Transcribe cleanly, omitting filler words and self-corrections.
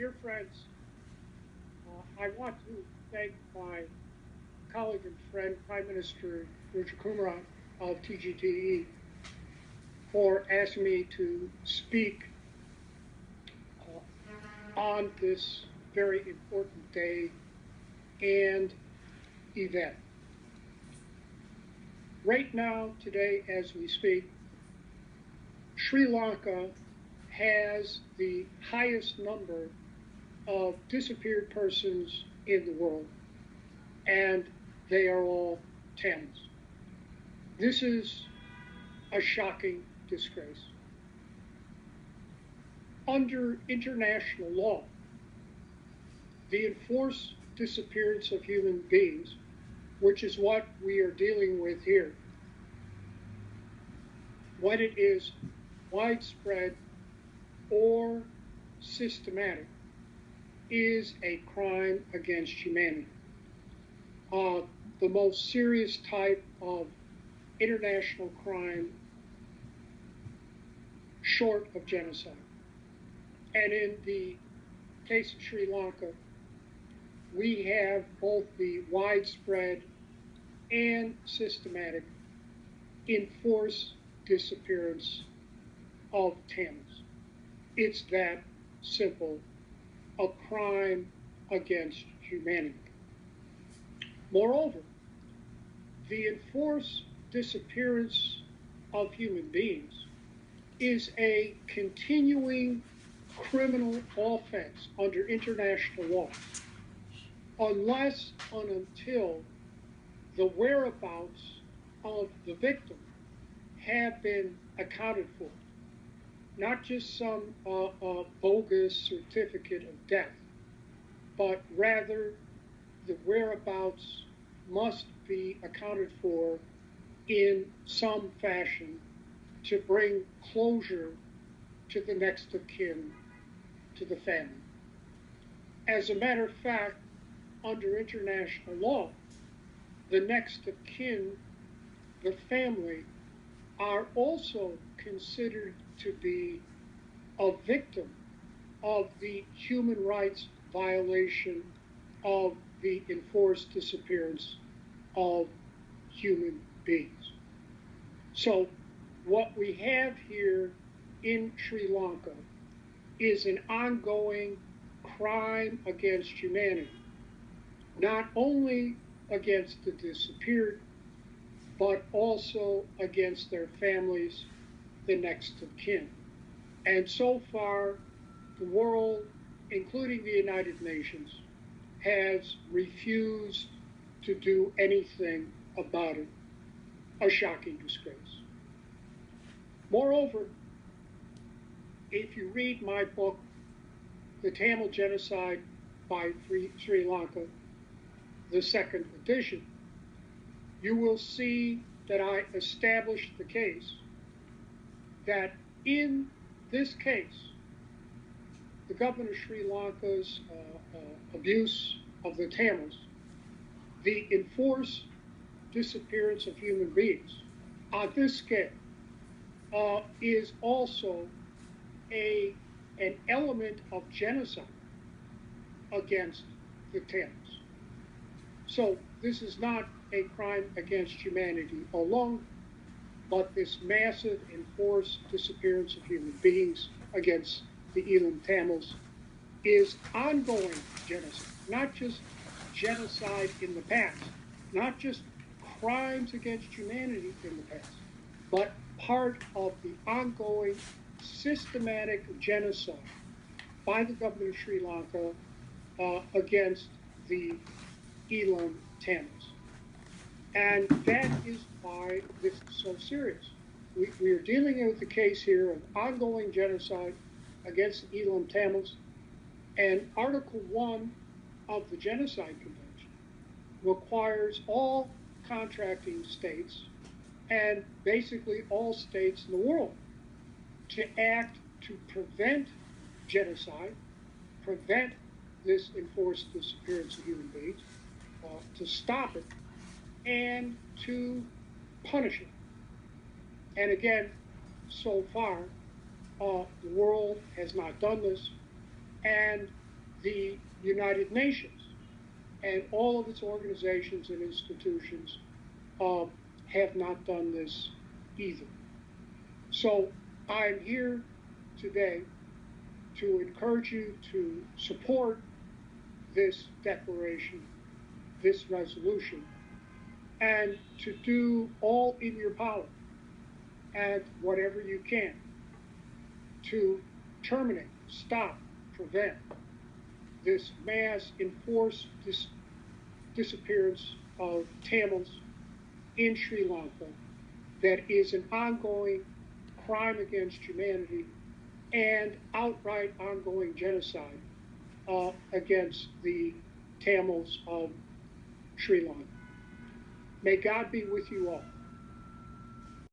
Dear friends, I want to thank my colleague and friend, Prime Minister Richard Kumar of TGTE, for asking me to speak on this very important day and event. Right now, today, as we speak, Sri Lanka has the highest number of disappeared persons in the world, and they are all Tamils. This is a shocking disgrace. Under international law, the enforced disappearance of human beings, which is what we are dealing with here, when it is widespread or systematic, is a crime against humanity. The most serious type of international crime short of genocide. And in the case of Sri Lanka, we have both the widespread and systematic enforced disappearance of Tamils. It's that simple, a crime against humanity. Moreover, the enforced disappearance of human beings is a continuing criminal offense under international law, unless and until the whereabouts of the victim have been accounted for, not just some bogus certificate of death, but rather the whereabouts must be accounted for in some fashion to bring closure to the next of kin, to the family. As a matter of fact, under international law, the next of kin, the family, are also considered to be a victim of the human rights violation of the enforced disappearance of human beings. So what we have here in Sri Lanka is an ongoing crime against humanity, not only against the disappeared, but also against their families, the next of kin. And so far, the world, including the United Nations, has refused to do anything about it. A shocking disgrace. Moreover, if you read my book, The Tamil Genocide by Sri Lanka, the second edition, you will see that I established the case that in this case, the government of Sri Lanka's abuse of the Tamils, the enforced disappearance of human beings on this scale is also an element of genocide against the Tamils. So this is not a crime against humanity alone, but this massive enforced disappearance of human beings against the Elam Tamils is ongoing genocide, not just genocide in the past, not just crimes against humanity in the past, but part of the ongoing systematic genocide by the government of Sri Lanka against the Elam Tamils. And that is why this is so serious. We are dealing with the case here of ongoing genocide against the Elam Tamils, and Article 1 of the Genocide Convention requires all contracting states and basically all states in the world to act to prevent genocide, prevent this enforced disappearance of human beings, to stop it, and to punish it. And again, so far, the world has not done this, and the United Nations and all of its organizations and institutions have not done this either. So I'm here today to encourage you to support this declaration, this resolution, and to do all in your power and whatever you can to terminate, stop, prevent this mass enforced disappearance of Tamils in Sri Lanka that is an ongoing crime against humanity and outright ongoing genocide against the Tamils of Sri Lanka. May God be with you all.